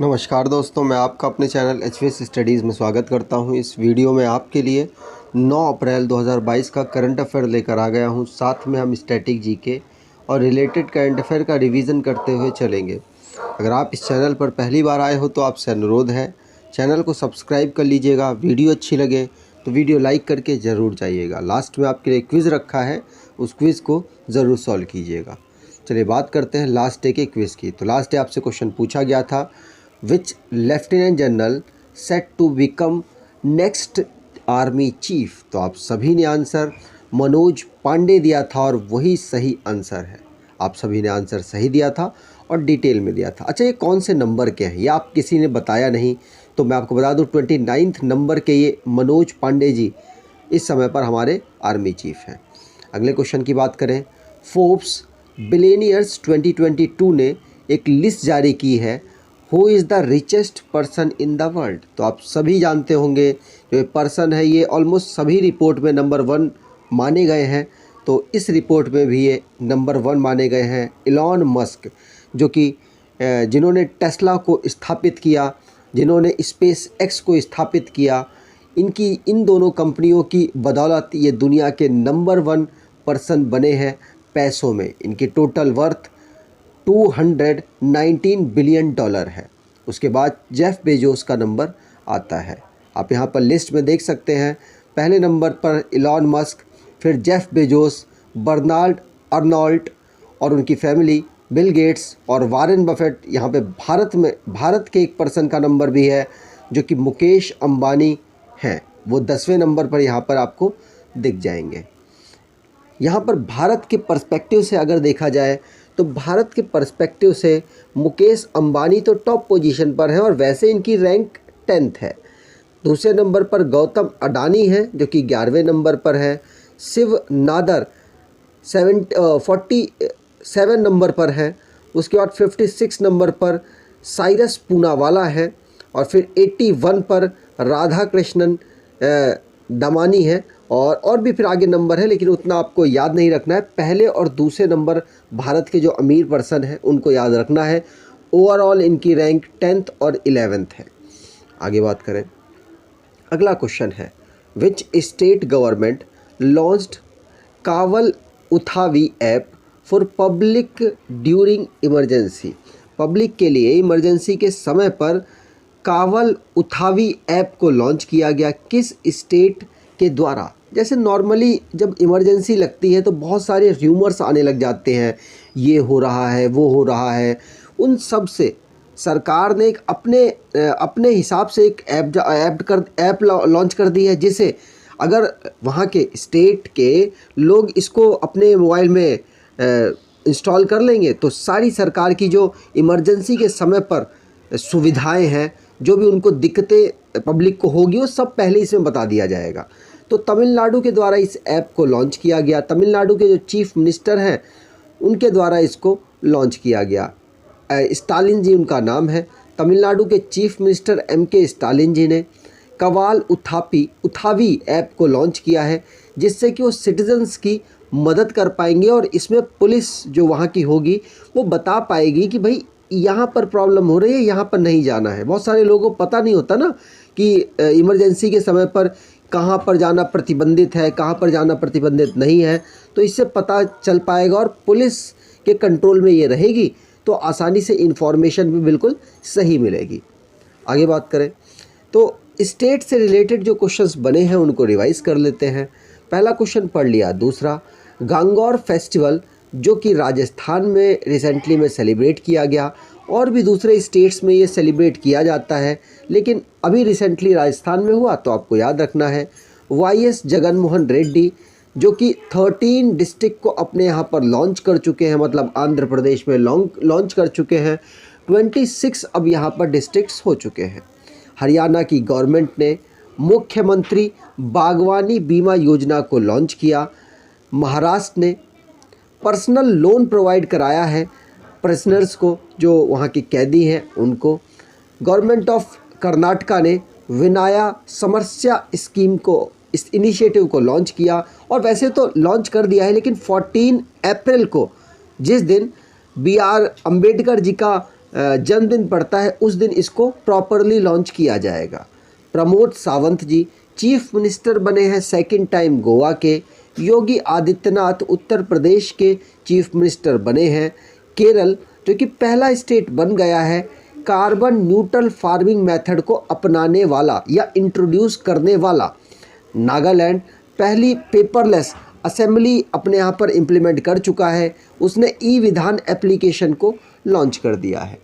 नमस्कार दोस्तों, मैं आपका अपने चैनल एचवीएस स्टडीज़ में स्वागत करता हूं। इस वीडियो में आपके लिए 9 अप्रैल 2022 का करंट अफेयर लेकर आ गया हूं। साथ में हम स्टैटिक जीके और रिलेटेड करंट अफेयर का रिवीजन करते हुए चलेंगे। अगर आप इस चैनल पर पहली बार आए हो तो आपसे अनुरोध है, चैनल को सब्सक्राइब कर लीजिएगा। वीडियो अच्छी लगे तो वीडियो लाइक करके ज़रूर जाइएगा। लास्ट में आपके लिए क्विज़ रखा है, उस क्विज़ को ज़रूर सॉल्व कीजिएगा। चलिए बात करते हैं लास्ट डे के क्विज़ की। तो लास्ट डे आपसे क्वेश्चन पूछा गया था, which lieutenant general set to become next army chief. तो आप सभी ने आंसर मनोज पांडे दिया था और वही सही आंसर है। आप सभी ने आंसर सही दिया था और डिटेल में दिया था। अच्छा, ये कौन से नंबर के हैं ये आप किसी ने बताया नहीं, तो मैं आपको बता दूं 29 नंबर के ये मनोज पांडे जी इस समय पर हमारे आर्मी चीफ हैं। अगले क्वेश्चन की बात करें, फोर्ब्स बिलियनियर्स 2022 ने एक लिस्ट जारी की है, who is the richest person in the world. तो आप सभी जानते होंगे जो पर्सन है ये ऑलमोस्ट सभी रिपोर्ट में नंबर 1 माने गए हैं। तो इस रिपोर्ट में भी ये नंबर 1 माने गए हैं इलॉन मस्क, जो कि जिन्होंने टेस्ला को स्थापित किया, जिन्होंने स्पेस एक्स को स्थापित किया। इन दोनों कंपनियों की बदौलत ये दुनिया के नंबर 1 पर्सन बने हैं पैसों में। इनकी टोटल वर्थ $219 बिलियन है। उसके बाद जेफ बेजोस का नंबर आता है। आप यहाँ पर लिस्ट में देख सकते हैं, पहले नंबर पर इलॉन मस्क, फिर जेफ बेजोस, बर्नार्ड अर्नोल्ट और उनकी फैमिली, बिल गेट्स और वारेन बफेट। यहाँ पे भारत के एक पर्सन का नंबर भी है जो कि मुकेश अंबानी हैं, वो 10वें नंबर पर यहाँ पर आपको दिख जाएंगे। यहाँ पर भारत के पर्सपेक्टिव से अगर देखा जाए तो भारत के पर्सपेक्टिव से मुकेश अंबानी तो टॉप पोजीशन पर हैं और वैसे इनकी रैंक 10th है। दूसरे नंबर पर गौतम अडानी हैं जो कि 11वें नंबर पर है। शिव नादर 47 नंबर पर है। उसके बाद 56 नंबर पर साइरस पूनावाला है और फिर 81 पर राधा कृष्णन दमानी है और भी फिर आगे नंबर है, लेकिन उतना आपको याद नहीं रखना है। पहले और दूसरे नंबर भारत के जो अमीर पर्सन हैं उनको याद रखना है। ओवरऑल इनकी रैंक 10th और 11th है। आगे बात करें, अगला क्वेश्चन है, which state government launched Kaval Uthavi app for public during emergency. Public के लिए इमरजेंसी के समय पर कावल उठावी ऐप को लॉन्च किया गया, किस स्टेट के द्वारा। जैसे नॉर्मली जब इमरजेंसी लगती है तो बहुत सारे र्यूमर्स आने लग जाते हैं, ये हो रहा है वो हो रहा है। उन सब से सरकार ने एक अपने हिसाब से एक ऐप लॉन्च कर दी है, जिसे अगर वहाँ के स्टेट के लोग इसको अपने मोबाइल में इंस्टॉल कर लेंगे तो सारी सरकार की जो इमरजेंसी के समय पर सुविधाएं हैं, जो भी उनको दिक्कतें पब्लिक को होगी, वो सब पहले इसमें बता दिया जाएगा। तो तमिलनाडु के द्वारा इस ऐप को लॉन्च किया गया। तमिलनाडु के जो चीफ मिनिस्टर हैं उनके द्वारा इसको लॉन्च किया गया। स्टालिन जी उनका नाम है। तमिलनाडु के चीफ मिनिस्टर MK स्टालिन जी ने कवाल उठावी ऐप को लॉन्च किया है, जिससे कि वो सिटीजन्स की मदद कर पाएंगे और इसमें पुलिस जो वहाँ की होगी वो बता पाएगी कि भाई यहाँ पर प्रॉब्लम हो रही है, यहाँ पर नहीं जाना है। बहुत सारे लोगों को पता नहीं होता ना कि इमरजेंसी के समय पर कहाँ पर जाना प्रतिबंधित है, कहाँ पर जाना प्रतिबंधित नहीं है। तो इससे पता चल पाएगा और पुलिस के कंट्रोल में ये रहेगी, तो आसानी से इन्फॉर्मेशन भी बिल्कुल सही मिलेगी। आगे बात करें तो स्टेट से रिलेटेड जो क्वेश्चंस बने हैं उनको रिवाइज कर लेते हैं। पहला क्वेश्चन पढ़ लिया। दूसरा, गंगौर फेस्टिवल जो कि राजस्थान में रिसेंटली में सेलिब्रेट किया गया, और भी दूसरे स्टेट्स में ये सेलिब्रेट किया जाता है, लेकिन अभी रिसेंटली राजस्थान में हुआ, तो आपको याद रखना है। YS जगनमोहन रेड्डी जो कि 13 डिस्ट्रिक्ट को अपने यहाँ पर लॉन्च कर चुके हैं, मतलब आंध्र प्रदेश में लॉन्च कर चुके हैं। 26 अब यहाँ पर डिस्ट्रिक्ट्स हो चुके हैं। हरियाणा की गवर्नमेंट ने मुख्यमंत्री बागवानी बीमा योजना को लॉन्च किया। महाराष्ट्र ने पर्सनल लोन प्रोवाइड कराया है प्रिजनर्स को, जो वहाँ के कैदी हैं उनको। गवर्नमेंट ऑफ कर्नाटका ने विनाया समस्या स्कीम को, इस इनिशिएटिव को लॉन्च किया, और वैसे तो लॉन्च कर दिया है, लेकिन 14 अप्रैल को जिस दिन BR अम्बेडकर जी का जन्मदिन पड़ता है उस दिन इसको प्रॉपरली लॉन्च किया जाएगा। प्रमोद सावंत जी चीफ मिनिस्टर बने हैं सेकंड टाइम गोवा के। योगी आदित्यनाथ उत्तर प्रदेश के चीफ मिनिस्टर बने हैं। केरल जो कि पहला स्टेट बन गया है कार्बन न्यूट्रल फार्मिंग मेथड को अपनाने वाला या इंट्रोड्यूस करने वाला। नागालैंड पहली पेपरलेस असेंबली अपने यहाँ पर इम्प्लीमेंट कर चुका है, उसने ई विधान एप्लीकेशन को लॉन्च कर दिया है।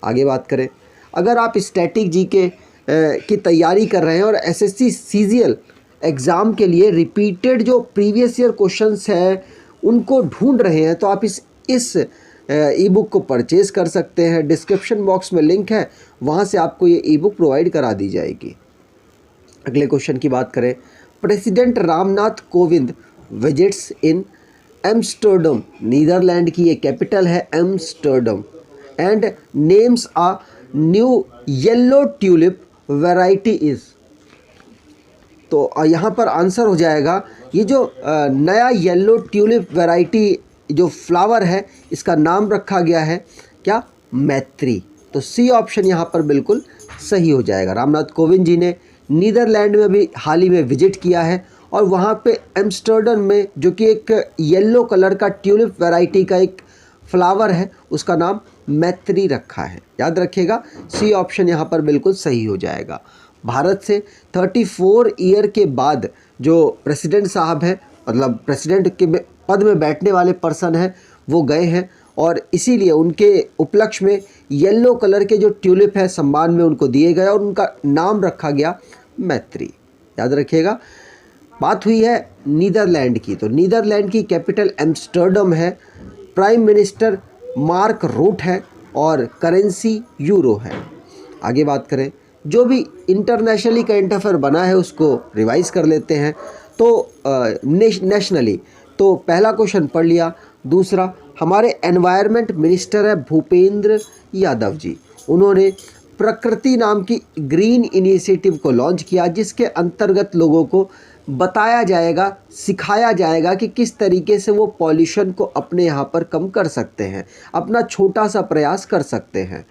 आगे बात करें, अगर आप स्टैटिक जीके की तैयारी कर रहे हैं और एसएससी सीजीएल एग्ज़ाम के लिए रिपीटेड जो प्रीवियस ईयर क्वेश्चंस हैं उनको ढूंढ रहे हैं तो आप इस ई बुक को परचेज़ कर सकते हैं। डिस्क्रिप्शन बॉक्स में लिंक है, वहाँ से आपको ये ई बुक प्रोवाइड करा दी जाएगी। अगले क्वेश्चन की बात करें, president Ramnath Kovind visits in Amsterdam, Netherlands की ये कैपिटल है Amsterdam, and names a new yellow tulip variety is. तो यहाँ पर आंसर हो जाएगा ये जो नया येलो ट्यूलिप वैरायटी जो फ्लावर है इसका नाम रखा गया है क्या, मैत्री। तो सी ऑप्शन यहाँ पर बिल्कुल सही हो जाएगा। रामनाथ कोविंद जी ने नीदरलैंड में भी हाल ही में विजिट किया है और वहाँ पे एम्स्टर्डम में जो कि एक येलो कलर का ट्यूलिप वैरायटी का एक फ्लावर है उसका नाम मैत्री रखा है। याद रखिएगा सी ऑप्शन यहाँ पर बिल्कुल सही हो जाएगा। भारत से 34 ईयर के बाद जो प्रेसिडेंट साहब हैं, मतलब प्रेसिडेंट के पद में बैठने वाले पर्सन हैं, वो गए हैं और इसीलिए उनके उपलक्ष्य में येलो कलर के जो ट्यूलिप है सम्मान में उनको दिए गए और उनका नाम रखा गया मैत्री। याद रखिएगा। बात हुई है नीदरलैंड की, तो नीदरलैंड की कैपिटल एम्स्टर्डम है, प्राइम मिनिस्टर मार्क रूट है और करेंसी यूरो है। आगे बात करें, जो भी इंटरनेशनली करंट अफेयर बना है उसको रिवाइज कर लेते हैं। तो नेशनली तो पहला क्वेश्चन पढ़ लिया। दूसरा, हमारे एनवायरनमेंट मिनिस्टर है भूपेंद्र यादव जी, उन्होंने प्रकृति नाम की ग्रीन इनिशिएटिव को लॉन्च किया जिसके अंतर्गत लोगों को बताया जाएगा, सिखाया जाएगा कि किस तरीके से वो पॉल्यूशन को अपने यहाँ पर कम कर सकते हैं, अपना छोटा सा प्रयास कर सकते हैं।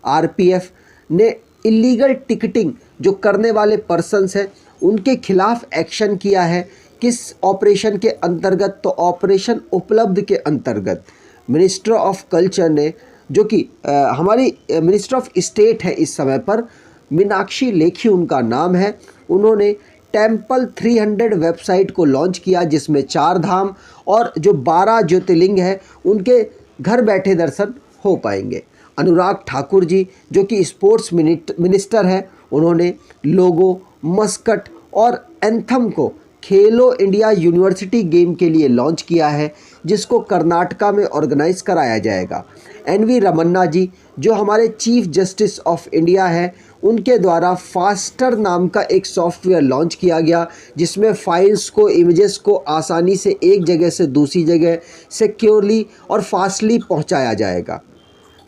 आरपीएफ ने इलीगल टिकटिंग जो करने वाले पर्सन्स हैं उनके खिलाफ एक्शन किया है। किस ऑपरेशन के अंतर्गत, तो ऑपरेशन उपलब्ध के अंतर्गत। मिनिस्टर ऑफ कल्चर ने, जो कि हमारी मिनिस्टर ऑफ स्टेट है इस समय पर, मीनाक्षी लेखी उनका नाम है, उन्होंने टेम्पल 300 वेबसाइट को लॉन्च किया जिसमें 4 धाम और जो 12 ज्योतिर्लिंग है उनके घर बैठे दर्शन हो पाएंगे। अनुराग ठाकुर जी जो कि स्पोर्ट्स मिनिस्टर है, उन्होंने लोगो, मस्कट और एंथम को खेलो इंडिया यूनिवर्सिटी गेम के लिए लॉन्च किया है जिसको कर्नाटका में ऑर्गेनाइज कराया जाएगा। एनवी रमन्ना जी जो हमारे चीफ जस्टिस ऑफ इंडिया है, उनके द्वारा फास्टर नाम का एक सॉफ्टवेयर लॉन्च किया गया जिसमें फाइल्स को, इमेजेस को आसानी से एक जगह से दूसरी जगह सिक्योरली और फास्टली पहुंचाया जाएगा।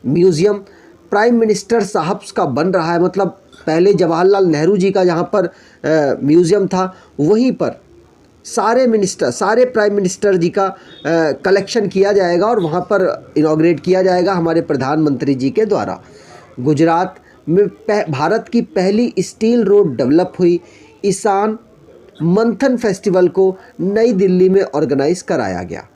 म्यूज़ियम प्राइम मिनिस्टर साहब का बन रहा है, मतलब पहले जवाहरलाल नेहरू जी का जहाँ पर म्यूज़ियम था वहीं पर सारे प्राइम मिनिस्टर जी का कलेक्शन किया जाएगा और वहाँ पर इनॉग्रेट किया जाएगा हमारे प्रधानमंत्री जी के द्वारा। गुजरात में भारत की पहली स्टील रोड डेवलप हुई। ईशान मंथन फेस्टिवल को नई दिल्ली में ऑर्गेनाइज कराया गया।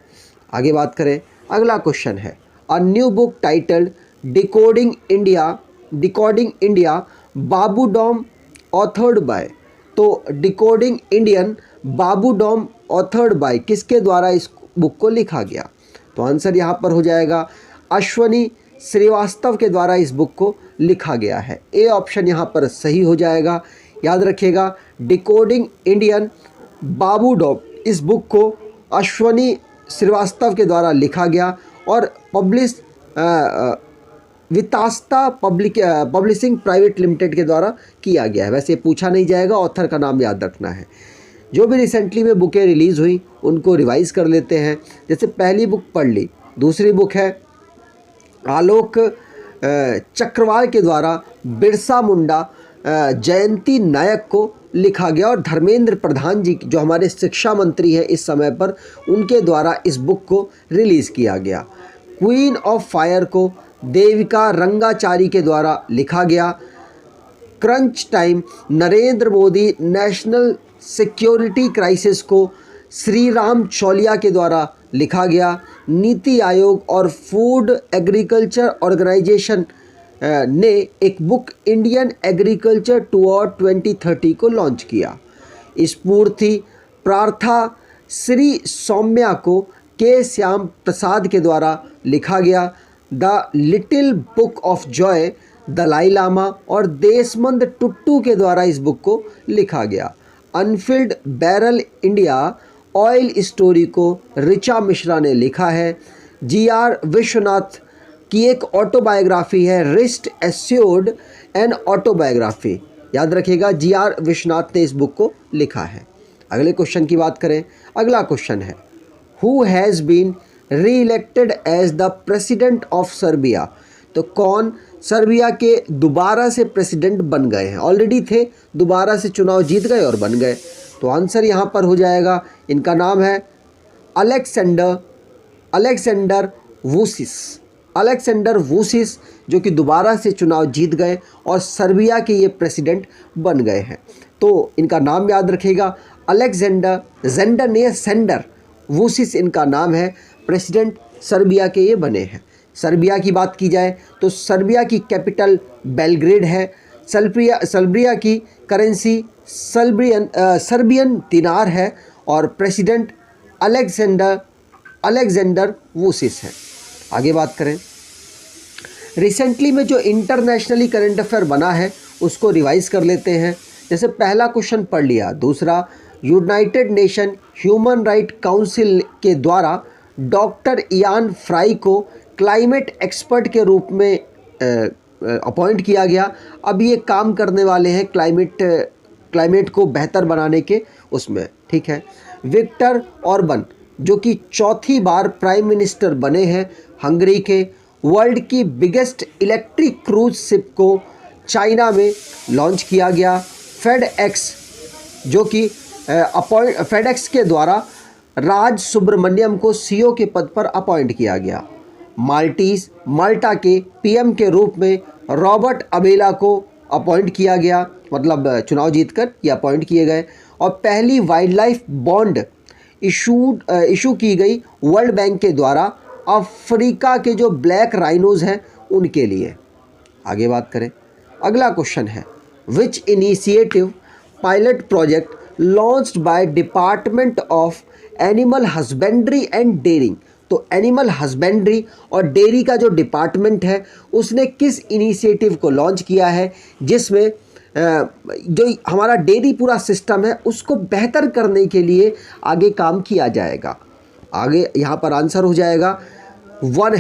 आगे बात करें, अगला क्वेश्चन है a new book titled decoding India babudom authored by. तो decoding Indian babudom authored by किसके द्वारा इस बुक को लिखा गया? तो आंसर यहाँ पर हो जाएगा अश्वनी श्रीवास्तव के द्वारा इस बुक को लिखा गया है। ए ऑप्शन यहाँ पर सही हो जाएगा। याद रखिएगा डिकोडिंग इंडियन बाबू डॉम, इस बुक को अश्वनी श्रीवास्तव के द्वारा लिखा गया और publish Vitasta publishing private limited के द्वारा किया गया है। वैसे पूछा नहीं जाएगा, ऑथर का नाम याद रखना है। जो भी रिसेंटली में बुकें रिलीज़ हुई उनको रिवाइज़ कर लेते हैं। जैसे पहली बुक पढ़ ली, दूसरी बुक है आलोक चक्रवाल के द्वारा बिरसा मुंडा जयंती नायक को लिखा गया और धर्मेंद्र प्रधान जी जो हमारे शिक्षा मंत्री हैं इस समय पर, उनके द्वारा इस बुक को रिलीज़ किया गया। क्वीन ऑफ फायर को देविका रंगाचारी के द्वारा लिखा गया। Crunch time, Narendra Modi national security crisis को श्रीराम चौलिया के द्वारा लिखा गया। नीति आयोग और फूड एग्रीकल्चर ऑर्गेनाइजेशन ने एक बुक इंडियन एग्रीकल्चर टुवर्ड 2030 को लॉन्च किया। स्फूर्ति प्रार्था श्री सौम्या को के श्याम प्रसाद के द्वारा लिखा गया। The little book of joy Dalai Lama और देशमंद टुट्टू के द्वारा इस बुक को लिखा गया। Anfield barrel India oil story को ऋचा मिश्रा ने लिखा है। जी.आर. विश्वनाथ की एक ऑटोबायोग्राफी है रिस्ट एस्योर्ड एन ऑटोबायोग्राफी। याद रखिएगा, जी.आर. विश्वनाथ ने इस बुक को लिखा है। अगले क्वेश्चन की बात करें। अगला क्वेश्चन है, who has been re-elected as the president of Serbia. तो कौन सर्बिया के दोबारा से प्रेसिडेंट बन गए हैं? ऑलरेडी थे, दोबारा से चुनाव जीत गए और बन गए। तो आंसर यहाँ पर हो जाएगा, इनका नाम है अलेक्जेंडर वुसिस। अलेक्जेंडर वुसिस जो कि दोबारा से चुनाव जीत गए और सर्बिया के ये प्रेसिडेंट बन गए हैं। तो इनका नाम याद रखिएगा, सेंडर वुसिस इनका नाम है। प्रेसिडेंट सर्बिया के ये बने हैं। सर्बिया की बात की जाए तो सर्बिया की कैपिटल बेलग्रेड है। सर्बिया की करेंसी सर्बियन दिनार है और प्रेसिडेंट अलेक्जेंडर वुसिस है। आगे बात करें, रिसेंटली में जो इंटरनेशनली करंट अफेयर बना है उसको रिवाइज कर लेते हैं। जैसे पहला क्वेश्चन पढ़ लिया। दूसरा, United nation human right council के द्वारा डॉक्टर इयान फ्राई को क्लाइमेट एक्सपर्ट के रूप में अपॉइंट किया गया। अब ये काम करने वाले हैं क्लाइमेट को बेहतर बनाने के उसमें, ठीक है। विक्टर ऑर्बन जो कि चौथी बार प्राइम मिनिस्टर बने हैं हंगरी के, वर्ल्ड की बिगेस्ट इलेक्ट्रिक क्रूज शिप को चाइना में लॉन्च किया गया। फेडएक्स जो कि फेडएक्स के द्वारा राज सुब्रमण्यम को सीईओ के पद पर अपॉइंट किया गया। माल्टा के पीएम के रूप में रॉबर्ट अबेला को अपॉइंट किया गया, मतलब चुनाव जीतकर ये अपॉइंट किए गए। और पहली वाइल्ड लाइफ बॉन्ड इशू की गई वर्ल्ड बैंक के द्वारा अफ्रीका के जो ब्लैक राइनोज हैं उनके लिए। आगे बात करें। अगला क्वेश्चन है, which initiative pilot project launched by department of animal husbandry and dairying. तो एनिमल हस्बेंड्री और डेयरी का जो डिपार्टमेंट है उसने किस इनिशिएटिव को लॉन्च किया है जिसमें जो हमारा डेयरी पूरा सिस्टम है उसको बेहतर करने के लिए आगे काम किया जाएगा। आगे यहाँ पर आंसर हो जाएगा वन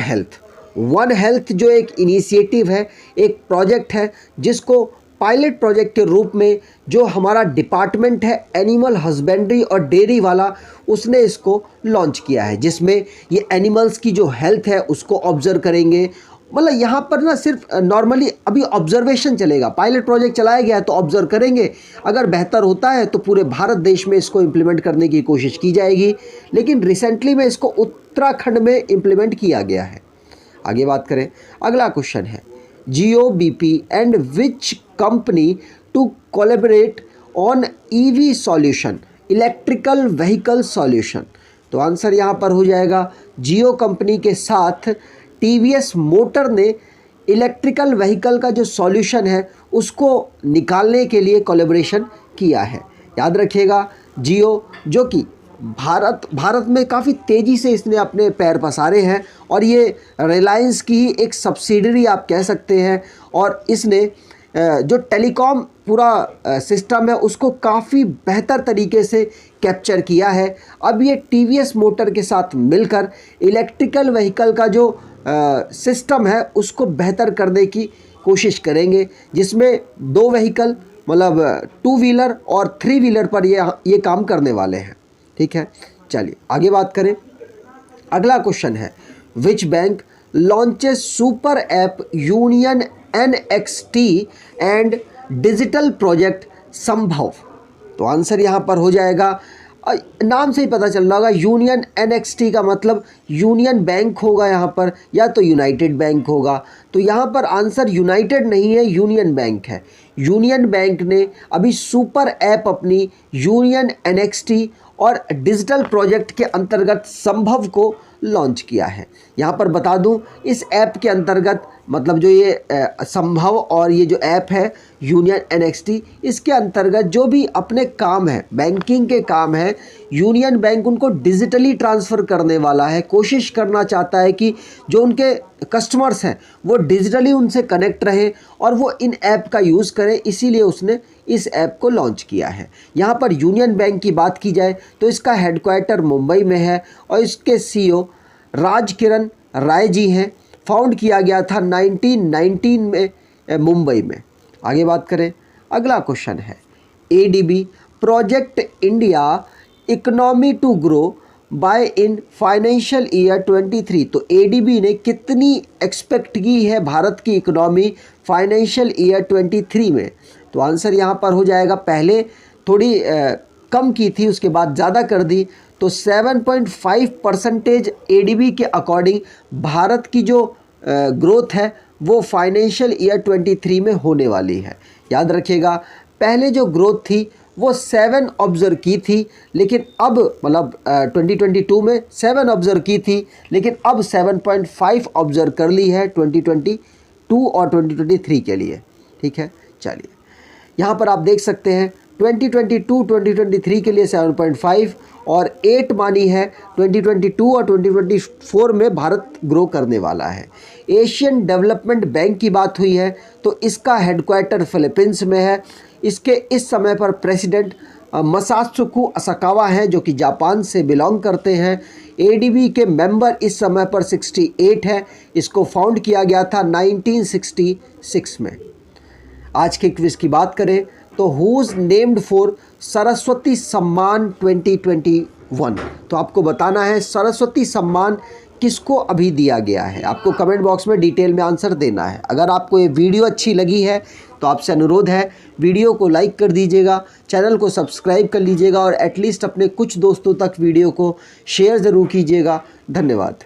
हेल्थ जो एक इनिशिएटिव है, एक प्रोजेक्ट है जिसको पायलट प्रोजेक्ट के रूप में जो हमारा डिपार्टमेंट है एनिमल हस्बेंड्री और डेयरी वाला उसने इसको लॉन्च किया है, जिसमें ये एनिमल्स की जो हेल्थ है उसको ऑब्जर्व करेंगे। मतलब यहाँ पर ना सिर्फ नॉर्मली अभी ऑब्जर्वेशन चलेगा, पायलट प्रोजेक्ट चलाया गया है तो ऑब्जर्व करेंगे, अगर बेहतर होता है तो पूरे भारत देश में इसको इम्प्लीमेंट करने की कोशिश की जाएगी। लेकिन रिसेंटली में इसको उत्तराखंड में इम्प्लीमेंट किया गया है। आगे बात करें। अगला क्वेश्चन है, GOBP and which company to collaborate on EV solution, electrical vehicle solution. तो आंसर यहाँ पर हो जाएगा जियो कंपनी के साथ TVS मोटर ने इलेक्ट्रिकल व्हीकल का जो सॉल्यूशन है उसको निकालने के लिए कोलैबोरेशन किया है। याद रखिएगा, जियो जो कि भारत में काफ़ी तेज़ी से इसने अपने पैर पसारे हैं और ये रिलायंस की ही एक सब्सिडरी आप कह सकते हैं। और इसने जो टेलीकॉम पूरा सिस्टम है उसको काफ़ी बेहतर तरीके से कैप्चर किया है। अब ये TVS मोटर के साथ मिलकर इलेक्ट्रिकल व्हीकल का जो सिस्टम है उसको बेहतर करने की कोशिश करेंगे, जिसमें 2 व्हीकल मतलब 2 व्हीलर और 3 व्हीलर पर ये काम करने वाले हैं। ठीक है, चलिए आगे बात करें। अगला क्वेश्चन है, which bank launches super app union NXT and digital project संभव। तो आंसर यहाँ पर हो जाएगा नाम से ही पता चल रहा होगा, यूनियन NXT का मतलब यूनियन बैंक होगा यहाँ पर, या तो यूनाइटेड बैंक होगा। तो यहाँ पर आंसर यूनाइटेड नहीं है, यूनियन बैंक है। यूनियन बैंक ने अभी सुपर ऐप अपनी यूनियन NXT और डिजिटल प्रोजेक्ट के अंतर्गत संभव को लॉन्च किया है। यहाँ पर बता दूँ, इस ऐप के अंतर्गत मतलब जो ये संभव और ये जो ऐप है यूनियन NXT, इसके अंतर्गत जो भी अपने काम है, बैंकिंग के काम है, यूनियन बैंक उनको डिजिटली ट्रांसफ़र करने वाला है। कोशिश करना चाहता है कि जो उनके कस्टमर्स हैं वो डिजिटली उनसे कनेक्ट रहें और वो इन ऐप का यूज़ करें, इसीलिए उसने इस ऐप को लॉन्च किया है। यहाँ पर यूनियन बैंक की बात की जाए तो इसका हेडक्वार्टर मुंबई में है और इसके CEO राज किरण राय जी हैं। फाउंड किया गया था 1919 में मुंबई में। आगे बात करें, अगला क्वेश्चन है ADB project India economy to grow by in financial year 23। तो ADB ने कितनी एक्सपेक्ट की है भारत की इकोनॉमी फाइनेंशियल ईयर 23 में? तो आंसर यहाँ पर हो जाएगा, पहले थोड़ी कम की थी, उसके बाद ज़्यादा कर दी, तो 7.5% ADB के अकॉर्डिंग भारत की जो ग्रोथ है वो फाइनेंशियल ईयर 23 में होने वाली है। याद रखिएगा, पहले जो ग्रोथ थी वो 7 ऑब्ज़र्व की थी, लेकिन अब मतलब 2022 में 7 ऑब्ज़र्व की थी, लेकिन अब 7.5 ऑब्ज़र्व कर ली है 2022 और 2023 के लिए। ठीक है, चलिए यहाँ पर आप देख सकते हैं 2022-2023 के लिए 7.5 और 8 मानी है 2022 और 2024 में भारत ग्रो करने वाला है। एशियन डेवलपमेंट बैंक की बात हुई है तो इसका हेडक्वार्टर फिलीपींस में है। इसके इस समय पर प्रेसिडेंट मसात्सुको असाकावा हैं जो कि जापान से बिलोंग करते हैं। ADB के मेंबर इस समय पर 68 है। इसको फाउंड किया गया था 1966 में। आज के क्विज की बात करें तो हुज नेम्ड फॉर सरस्वती सम्मान 2021। तो आपको बताना है सरस्वती सम्मान किसको अभी दिया गया है। आपको कमेंट बॉक्स में डिटेल में आंसर देना है। अगर आपको ये वीडियो अच्छी लगी है तो आपसे अनुरोध है वीडियो को लाइक कर दीजिएगा, चैनल को सब्सक्राइब कर लीजिएगा और एटलीस्ट अपने कुछ दोस्तों तक वीडियो को शेयर ज़रूर कीजिएगा। धन्यवाद।